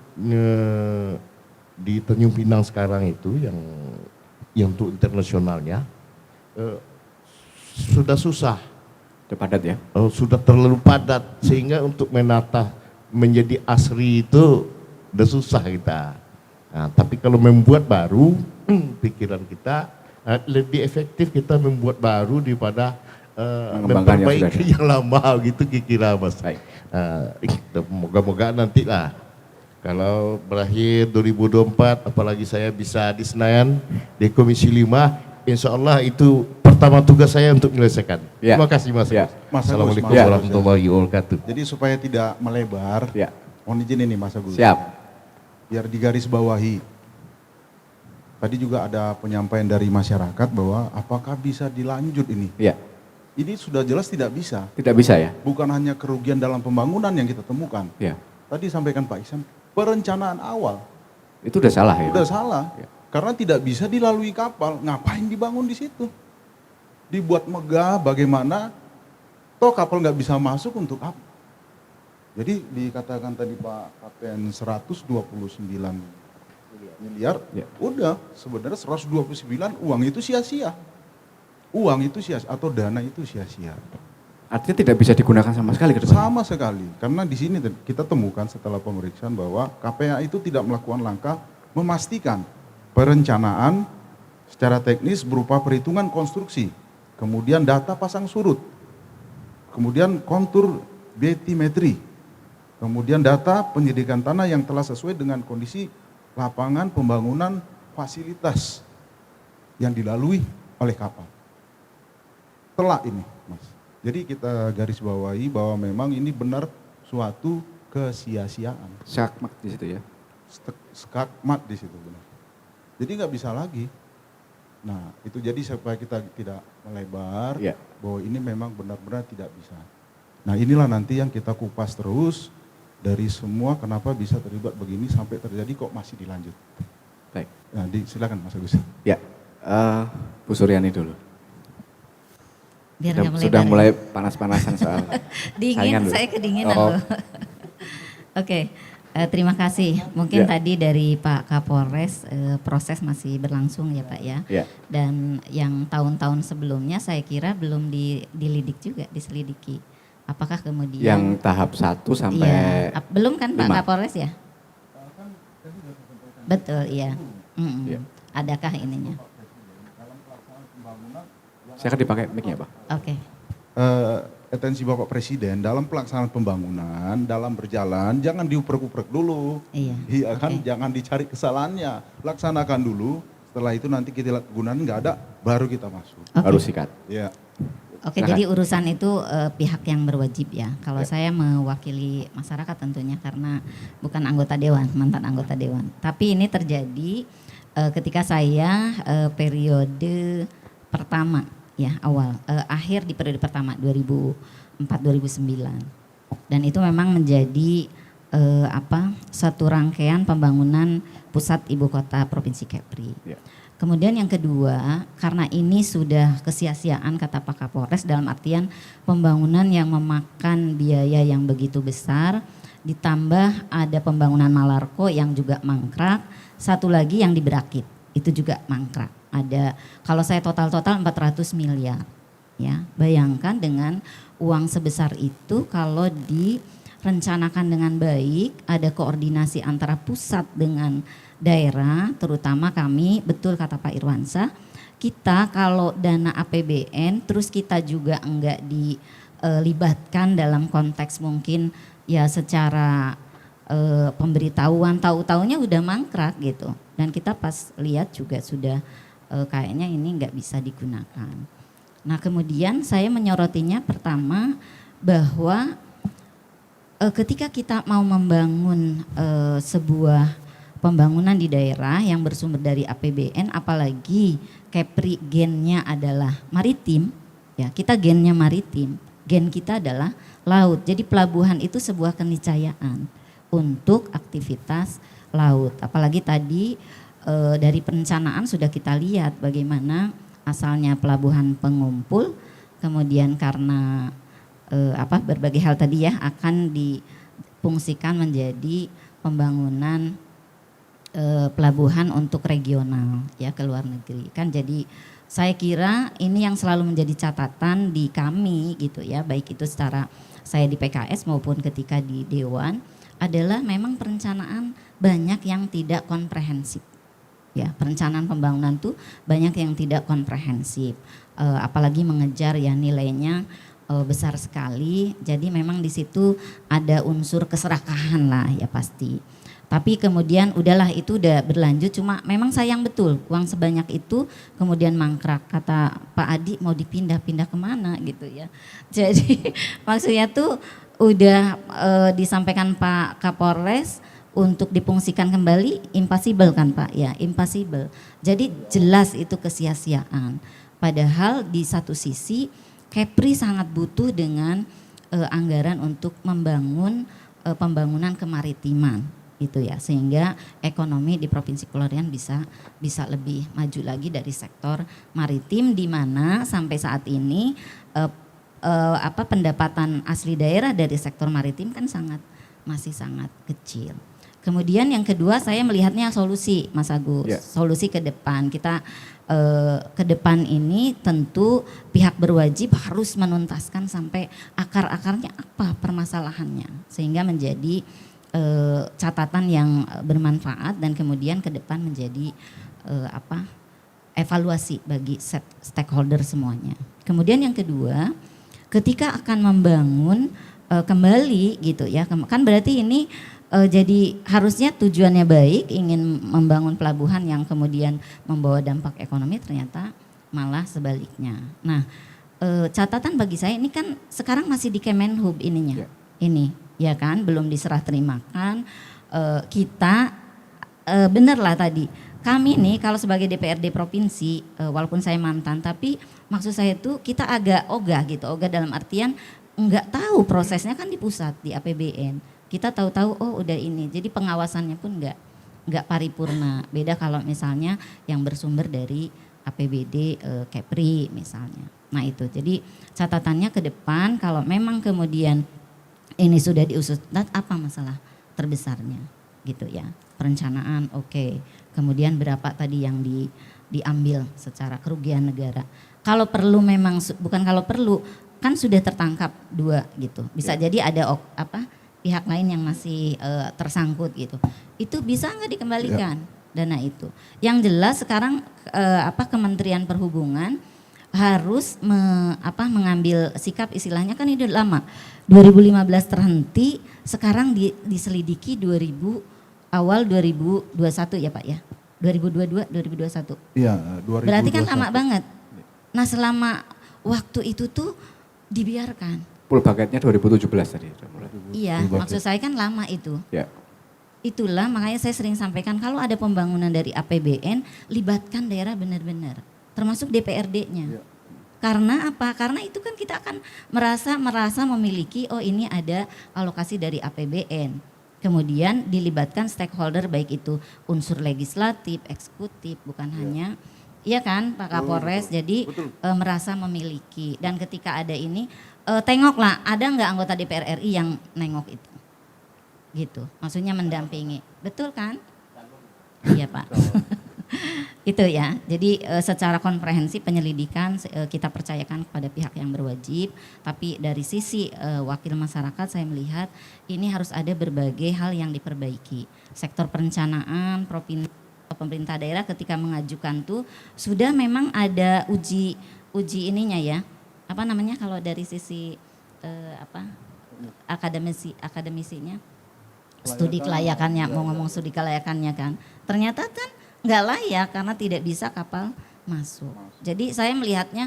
S3: di Tanjung Pinang sekarang itu yang untuk internasionalnya sudah susah.
S6: Udah padat ya?
S3: Sudah terlalu padat sehingga untuk menata menjadi asri itu udah susah kita. Tapi kalau membuat baru, pikiran kita lebih efektif kita membuat baru daripada memperbaiki yang lama gitu kira-kira, Mas. Moga-moga nanti lah kalau berakhir 2024 apalagi saya bisa di Senayan di Komisi 5, insya Allah itu pertama tugas saya untuk menyelesaikan.
S6: Ya.
S3: Terima kasih, Mas.
S6: Ya.
S3: Assalamualaikum
S2: Mas Agus.
S3: warahmatullahi wabarakatuh.
S2: Jadi supaya tidak melebar,
S6: Ya.
S2: mohon izin ini Mas Agus.
S6: Siap.
S2: Biar digaris bawahi. Tadi juga ada penyampaian dari masyarakat bahwa apakah bisa dilanjut ini.
S6: Ya.
S2: Ini sudah jelas tidak bisa.
S6: Tidak bisa ya?
S2: Bukan hanya kerugian dalam pembangunan yang kita temukan.
S6: Ya.
S2: Tadi sampaikan Pak Ihsan, perencanaan awal
S6: Itu udah salah ya?
S2: udah salah.
S6: Ya.
S2: Karena tidak bisa dilalui kapal. Ngapain dibangun di situ? Dibuat megah bagaimana? Toh kapal nggak bisa masuk untuk apa? Jadi dikatakan tadi Pak Kapten 129 miliar,
S6: Ya.
S2: udah sebenarnya 129 uang itu sia-sia. Uang itu sia-sia atau dana itu sia-sia.
S6: Artinya tidak bisa digunakan sama sekali ke depan?
S2: Sama sekali. Karena di sini kita temukan setelah pemeriksaan bahwa KPA itu tidak melakukan langkah memastikan perencanaan secara teknis berupa perhitungan konstruksi, kemudian data pasang surut, kemudian kontur betimetri, kemudian data penyediaan tanah yang telah sesuai dengan kondisi lapangan pembangunan fasilitas yang dilalui oleh kapal. Telah ini, Mas. Jadi kita garis bawahi bahwa memang ini benar suatu kesia-siaan.
S6: Skakmat di situ ya?
S2: Skakmat di situ benar. Jadi nggak bisa lagi. Nah itu jadi supaya kita tidak melebar,
S6: Ya.
S2: bahwa ini memang benar-benar tidak bisa. Nah inilah nanti yang kita kupas terus dari semua kenapa bisa terlibat begini sampai terjadi kok masih dilanjut.
S6: Baik.
S2: Nah silakan Mas Agus.
S6: Ya, Bu Suryani dulu.
S8: Biar nggak
S6: Sudah
S8: melebar
S6: mulai
S8: ya.
S6: panas-panasan soal
S8: Dingin,
S6: saingan dulu.
S8: saya kedinginan
S6: Oh.
S8: loh. Oke, terima kasih. Mungkin
S6: Ya.
S8: tadi dari Pak Kapolres proses masih berlangsung ya Pak ya.
S6: Ya.
S8: Dan yang tahun-tahun sebelumnya saya kira belum diselidiki juga, diselidiki. Apakah kemudian
S6: Yang tahap 1 sampai
S8: Iya, belum kan Pak
S6: 5.
S8: Kapolres ya? Betul, iya.
S6: Iya.
S8: Adakah ininya?
S6: saya akan dipakai mic-nya, Pak.
S8: Oke.
S2: Atensi Bapak Presiden dalam pelaksanaan pembangunan, dalam berjalan jangan diuprek-uprek dulu.
S8: Iya.
S2: Iya kan,
S8: Oke.
S2: jangan dicari kesalahannya. Laksanakan dulu. Setelah itu nanti kita lihat kegunaan nggak ada, baru kita masuk.
S8: Oke.
S6: Baru sikat.
S2: Ya.
S8: Oke,
S6: Silakan.
S8: jadi urusan itu pihak yang berwajib ya. Kalau saya mewakili masyarakat tentunya karena bukan anggota dewan, mantan anggota dewan. Tapi ini terjadi ketika saya periode pertama ya awal, akhir di periode pertama 2004-2009. Dan itu memang menjadi satu rangkaian pembangunan pusat ibu kota Provinsi Kepri.
S6: Ya.
S8: Kemudian yang kedua, karena ini sudah kesia-siaan kata Pak Kapolres dalam artian pembangunan yang memakan biaya yang begitu besar, ditambah ada pembangunan Malarko yang juga mangkrak, satu lagi yang di Berakit, itu juga mangkrak. Ada, kalau saya total 400 miliar. Ya, bayangkan dengan uang sebesar itu kalau rencanakan dengan baik, ada koordinasi antara pusat dengan daerah, terutama kami, betul kata Pak Irwansyah, kita kalau dana APBN terus kita juga enggak dilibatkan dalam konteks mungkin ya secara pemberitahuan, tahu-taunya udah mangkrak gitu. Dan kita pas lihat juga sudah kayaknya ini nggak bisa digunakan. Nah kemudian saya menyorotinya pertama bahwa ketika kita mau membangun sebuah pembangunan di daerah yang bersumber dari APBN, apalagi Kepri gennya adalah maritim, ya kita gennya maritim, gen kita adalah laut. Jadi pelabuhan itu sebuah keniscayaan untuk aktivitas laut. Apalagi tadi dari perencanaan sudah kita lihat bagaimana asalnya pelabuhan pengumpul, kemudian karena berbagai hal tadi ya akan difungsikan menjadi pembangunan pelabuhan untuk regional ya ke luar negeri. Kan jadi saya kira ini yang selalu menjadi catatan di kami gitu ya, baik itu secara saya di PKS maupun ketika di Dewan, adalah memang perencanaan banyak yang tidak komprehensif. Ya, perencanaan pembangunan tuh banyak yang tidak komprehensif. Apalagi mengejar ya nilainya besar sekali. Jadi memang di situ ada unsur keserakahan lah ya pasti. Tapi kemudian udahlah itu udah berlanjut, cuma memang sayang betul uang sebanyak itu kemudian mangkrak. Kata Pak Adi mau dipindah-pindah kemana gitu ya. Jadi maksudnya tuh udah disampaikan Pak Kapolres untuk difungsikan kembali, impossible kan Pak ya, impossible. Jadi jelas itu kesia-siaan. Padahal di satu sisi Kepri sangat butuh dengan anggaran untuk membangun pembangunan kemaritiman gitu ya, sehingga ekonomi di Provinsi Kepulauan Riau bisa lebih maju lagi dari sektor maritim, di mana sampai saat ini pendapatan asli daerah dari sektor maritim kan masih sangat kecil. Kemudian yang kedua saya melihatnya solusi Mas Agus, solusi ke depan. Kita ke depan ini tentu pihak berwajib harus menuntaskan sampai akar-akarnya apa permasalahannya, sehingga menjadi catatan yang bermanfaat dan kemudian ke depan menjadi evaluasi bagi stakeholder semuanya. Kemudian yang kedua, ketika akan membangun kembali gitu ya, kan berarti ini jadi harusnya tujuannya baik, ingin membangun pelabuhan yang kemudian membawa dampak ekonomi, ternyata malah sebaliknya. Nah catatan bagi saya ini kan sekarang masih di Kemenhub ininya, ini ya kan belum diserah terimakan. Kita bener lah tadi, kami nih kalau sebagai DPRD provinsi, walaupun saya mantan, tapi maksud saya itu kita agak ogah gitu, ogah dalam artian enggak tahu prosesnya kan di pusat, di APBN. Kita tahu-tahu oh udah ini, jadi pengawasannya pun enggak paripurna. Beda kalau misalnya yang bersumber dari APBD Kepri misalnya. Nah itu, jadi catatannya ke depan kalau memang kemudian ini sudah diusut, apa masalah terbesarnya gitu ya. Perencanaan oke. Kemudian berapa tadi yang diambil secara kerugian negara. Kalau perlu memang, bukan kalau perlu, kan sudah tertangkap 2 gitu. Bisa jadi ada pihak lain yang masih tersangkut gitu. Itu bisa nggak dikembalikan dana itu? Yang jelas sekarang Kementerian Perhubungan harus mengambil sikap, istilahnya kan ini udah lama. 2015 terhenti, sekarang diselidiki awal 2021 ya Pak ya? 2022, 2021.
S2: Iya, 2021.
S8: Berarti kan lama banget. Nah selama waktu itu tuh dibiarkan.
S6: Full bucketnya 2017 tadi.
S8: Iya, maksud saya kan lama itu.
S6: Ya.
S8: Itulah makanya saya sering sampaikan kalau ada pembangunan dari APBN, libatkan daerah benar-benar, termasuk DPRD-nya. Ya. Karena apa? Karena itu kan kita akan merasa memiliki, oh ini ada alokasi dari APBN. Kemudian dilibatkan stakeholder baik itu unsur legislatif, eksekutif, bukan hanya, iya kan Pak Kapolres, jadi merasa memiliki. Dan ketika ada ini, tengoklah ada nggak anggota DPR RI yang nengok itu, gitu. Maksudnya mendampingi, betul kan? Iya Pak. Itu ya. Jadi secara komprehensif penyelidikan kita percayakan kepada pihak yang berwajib. Tapi dari sisi wakil masyarakat saya melihat ini harus ada berbagai hal yang diperbaiki. Sektor perencanaan, provinsi, pemerintah daerah ketika mengajukan tuh sudah memang ada uji ininya ya. Apa namanya kalau dari sisi akademisinya? Studi kelayakannya, mau ngomong studi kelayakannya kan. Ternyata kan nggak layak karena tidak bisa kapal masuk. Jadi saya melihatnya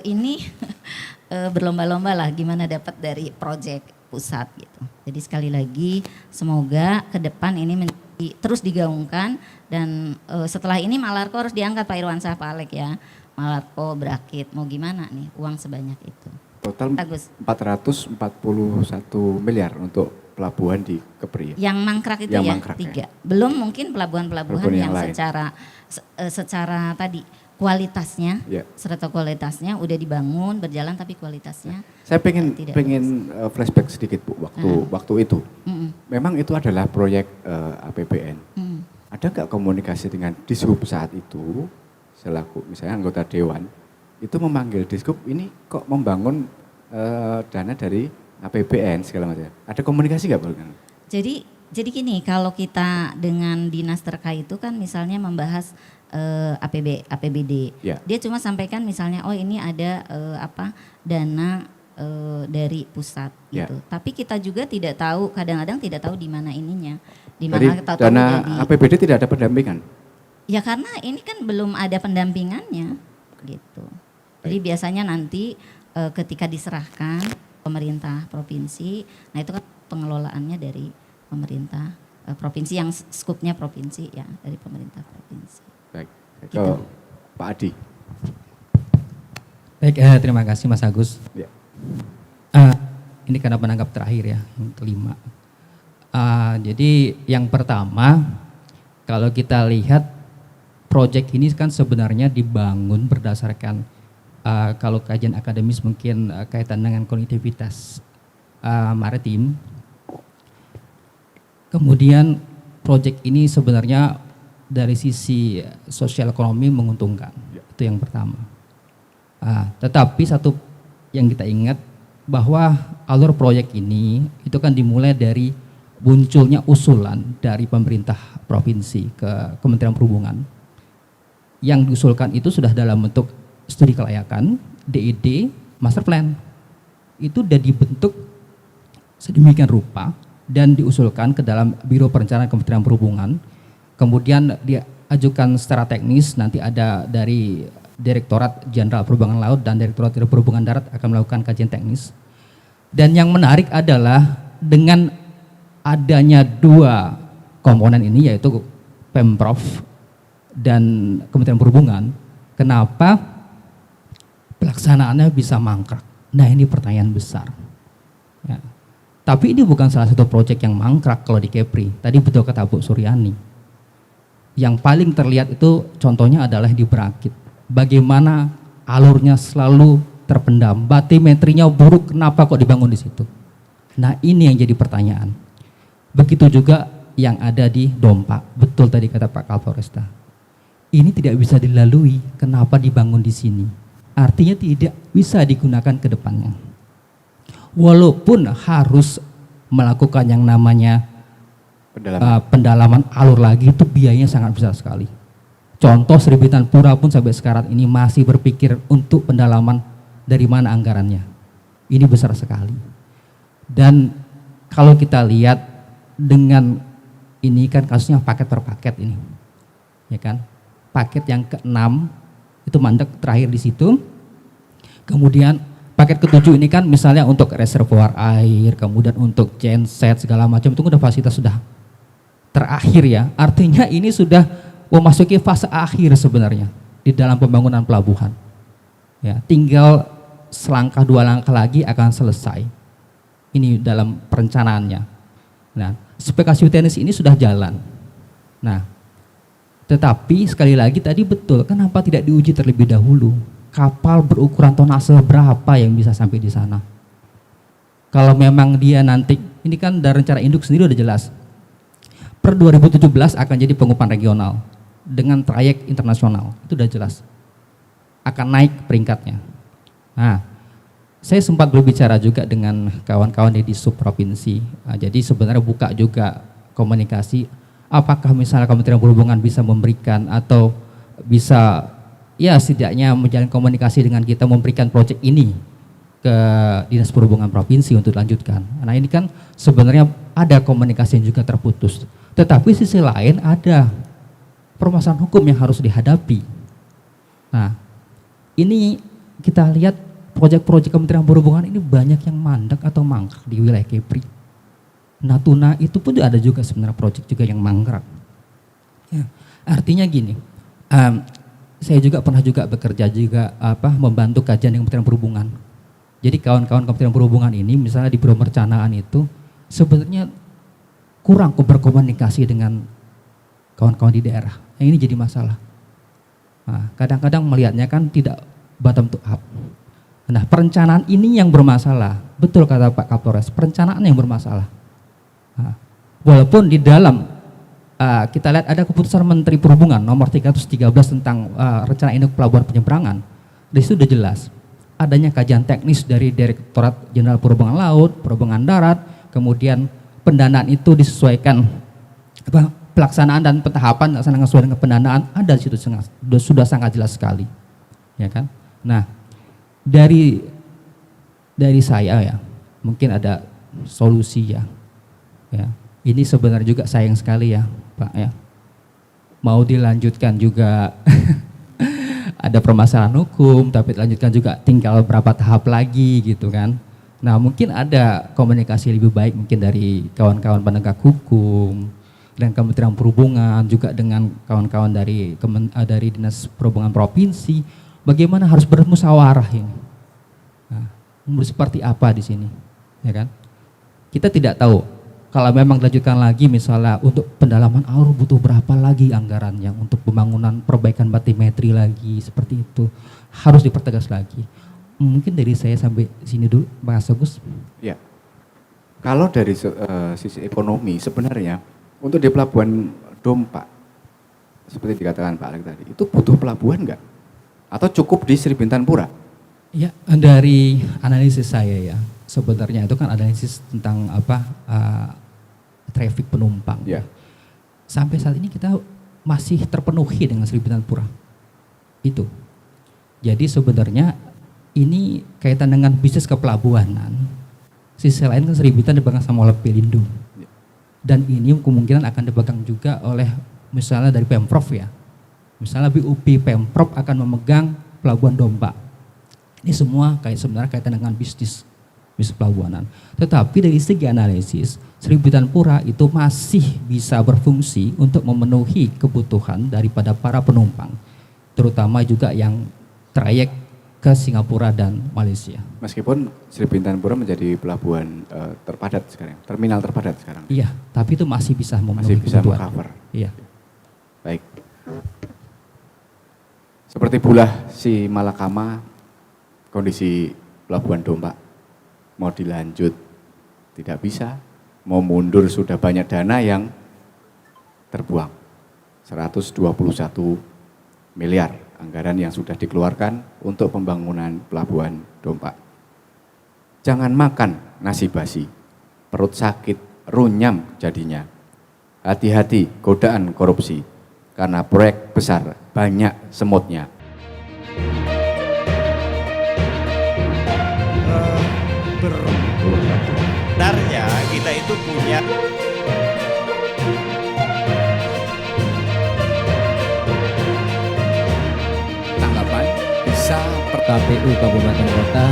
S8: ini berlomba-lomba lah gimana dapat dari proyek pusat gitu. Jadi sekali lagi semoga ke depan ini terus digaungkan dan setelah ini Malarko harus diangkat Pak Irwansyah, Pak Alek ya. Malarko berakit mau gimana nih uang sebanyak itu.
S6: Total
S8: Bagus.
S6: 441 miliar untuk pelabuhan di Kepri.
S8: Yang mangkrak itu
S6: yang
S8: ya
S6: mangkrak,
S8: 3.
S6: Ya.
S8: Belum mungkin pelabuhan-pelabuhan yang
S6: lain.
S8: secara tadi kualitasnya,
S6: Ya.
S8: serta kualitasnya udah dibangun berjalan tapi kualitasnya.
S6: Saya pengen
S8: tidak
S6: flashback sedikit Bu waktu itu. Memang itu adalah proyek APBN. Ada nggak komunikasi dengan Dishub saat itu selaku misalnya anggota dewan itu memanggil Dishub ini kok membangun dana dari APBN segala macam. Ada komunikasi nggak Bu?
S8: Jadi gini, kalau kita dengan dinas terkait itu kan misalnya membahas APBD,
S6: Ya.
S8: dia cuma sampaikan misalnya oh ini ada dana dari pusat
S6: Ya.
S8: gitu. Tapi kita juga tidak tahu, kadang-kadang tidak tahu di mana ininya, di
S6: Dari
S8: mana tahu
S6: dana
S8: dari
S6: APBD tidak ada pendampingan.
S8: ya karena ini kan belum ada pendampingannya gitu. Jadi biasanya nanti ketika diserahkan pemerintah provinsi, nah itu kan pengelolaannya dari pemerintah provinsi yang skupnya provinsi ya, dari pemerintah provinsi.
S6: Baik. Ke
S8: Gitu.
S6: Pak Adi.
S5: Baik, terima kasih Mas Agus.
S6: Ya.
S5: Ini karena penanggap terakhir ya, yang kelima. Jadi yang pertama, kalau kita lihat proyek ini kan sebenarnya dibangun berdasarkan kalau kajian akademis mungkin kaitan dengan konektivitas maritim. Kemudian proyek ini sebenarnya dari sisi sosial ekonomi menguntungkan, itu yang pertama. Tetapi satu yang kita ingat bahwa alur proyek ini itu kan dimulai dari munculnya usulan dari pemerintah provinsi ke Kementerian Perhubungan. Yang diusulkan itu sudah dalam bentuk studi kelayakan, DED, master plan. Itu sudah dibentuk sedemikian rupa dan diusulkan ke dalam Biro Perencanaan Kementerian Perhubungan. Kemudian diajukan secara teknis, nanti ada dari Direktorat Jenderal Perhubungan Laut dan Direktorat Perhubungan Darat akan melakukan kajian teknis. Dan yang menarik adalah dengan adanya dua komponen ini yaitu Pemprov dan Kementerian Perhubungan, kenapa pelaksanaannya bisa mangkrak? Nah ini pertanyaan besar. Ya. Tapi ini bukan salah satu proyek yang mangkrak kalau di Kepri. Tadi betul kata Bu Suryani. Yang paling terlihat itu contohnya adalah di Berakit. Bagaimana alurnya selalu terpendam, batimetrinya buruk, kenapa kok dibangun di situ? Nah ini yang jadi pertanyaan. Begitu juga yang ada di Dompa. Betul tadi kata Pak Kapolresta. Ini tidak bisa dilalui, kenapa dibangun di sini? Artinya tidak bisa digunakan ke depannya. Walaupun harus melakukan yang namanya pendalaman alur lagi, itu biayanya sangat besar sekali. Contoh Seribitan Pura pun sampai sekarang ini masih berpikir untuk pendalaman dari mana anggarannya. Ini besar sekali. Dan kalau kita lihat dengan ini kan kasusnya paket per paket ini. Ya kan? Paket yang ke-6 itu mandek terakhir di situ. Kemudian paket ke-7 ini kan misalnya untuk reservoir air, kemudian untuk genset segala macam itu udah fasilitas sudah terakhir ya. Artinya ini sudah memasuki fase akhir sebenarnya di dalam pembangunan pelabuhan. Ya, tinggal selangkah dua langkah lagi akan selesai. Ini dalam perencanaannya. Nah, spesifikasi teknis ini sudah jalan. Nah, tetapi sekali lagi tadi betul, kenapa tidak diuji terlebih dahulu? Kapal berukuran tonase berapa yang bisa sampai di sana? Kalau memang dia nanti, ini kan dari rencana induk sendiri udah jelas. Per 2017 akan jadi pengupahan regional. dengan trayek internasional, itu udah jelas akan naik peringkatnya. Nah, saya sempat berbicara juga dengan kawan-kawan di sub provinsi. Jadi sebenarnya buka juga komunikasi, apakah misalnya Kementerian Perhubungan bisa memberikan atau bisa ya setidaknya menjalin komunikasi dengan kita memberikan proyek ini ke Dinas Perhubungan Provinsi untuk dilanjutkan. Nah ini kan sebenarnya ada komunikasi yang juga terputus. Tetapi sisi lain ada permasalahan hukum yang harus dihadapi. Nah ini kita lihat proyek-proyek Kementerian Perhubungan ini banyak yang mandek atau mangkrak di wilayah Kepri. Natuna itu pun ada juga sebenarnya proyek juga yang mangkrak. Ya, artinya gini, saya juga pernah juga bekerja juga membantu kajian dengan Kementerian Perhubungan. Jadi kawan-kawan Kementerian Perhubungan ini misalnya di Biro Perencanaan itu sebenarnya kurang berkomunikasi dengan kawan-kawan di daerah. Yang ini jadi masalah. Nah, kadang-kadang melihatnya kan tidak bottom to up. Nah, perencanaan ini yang bermasalah. Betul kata Pak Kapolres, perencanaan yang bermasalah. Nah, walaupun di dalam kita lihat ada keputusan Menteri Perhubungan nomor 313 tentang rencana induk pelabuhan penyeberangan. Di situ sudah jelas adanya kajian teknis dari Direktorat Jenderal Perhubungan Laut, Perhubungan Darat, kemudian pendanaan itu disesuaikan pelaksanaan dan pentahapan sesuai dengan pendanaan ada di situ sudah sangat jelas sekali, ya kan? Nah, dari saya ya, mungkin ada solusi ya. Ini sebenarnya juga sayang sekali ya, Pak ya. Mau dilanjutkan juga ada permasalahan hukum, tapi dilanjutkan juga tinggal berapa tahap lagi gitu kan. Nah mungkin ada komunikasi lebih baik mungkin dari kawan-kawan penegak hukum dan Kementerian Perhubungan juga dengan kawan-kawan dari Dinas Perhubungan Provinsi. Bagaimana harus bermusyawarah ini? Nah, seperti apa di sini, ya kan? Kita tidak tahu kalau memang dilanjutkan lagi misalnya untuk pendalaman alur butuh berapa lagi anggarannya untuk pembangunan perbaikan batimetri lagi seperti itu harus dipertegas lagi. Mungkin dari saya sampai sini dulu, Mas Agus.
S6: Ya, kalau dari sisi ekonomi sebenarnya untuk di Pelabuhan Dompa seperti dikatakan Pak Alex tadi itu butuh pelabuhan enggak? Atau cukup di Sri Bintang Pura?
S5: Ya, dari analisis saya ya, sebenarnya itu kan analisis tentang traffic penumpang.
S6: Ya.
S5: Sampai saat ini kita masih terpenuhi dengan Sri Bintang Pura. Itu. Jadi sebenarnya ini kaitan dengan bisnis kepelabuhanan. Sisi lain kan Sri Bintang dipegang sama oleh Pelindo. Ya. Dan ini kemungkinan akan dipegang juga oleh misalnya dari Pemprov ya. Misalnya BUP Pemprov akan memegang Pelabuhan Dompa. Ini semua sebenarnya kaitan dengan bisnis pelabuhanan. Tetapi dari segi analisis, Sri Bintang Pura itu masih bisa berfungsi untuk memenuhi kebutuhan daripada para penumpang, terutama juga yang trayek ke Singapura dan Malaysia.
S6: Meskipun Sri Bintang Pura menjadi pelabuhan terpadat sekarang, terminal terpadat sekarang.
S5: Iya, tapi itu masih bisa memenuhi kebutuhan.
S6: Meng-cover.
S5: Iya.
S6: Baik. Seperti pula si Malakama, kondisi Pelabuhan Dompa mau dilanjut tidak bisa, mau mundur sudah banyak dana yang terbuang. 121 miliar anggaran yang sudah dikeluarkan untuk pembangunan Pelabuhan Dompa. Jangan makan nasi basi, perut sakit, runyam jadinya. Hati-hati godaan korupsi, karena proyek besar banyak semutnya.
S4: Sebenarnya kita itu punya
S9: tanggapan bisa KPU Kabupaten Kota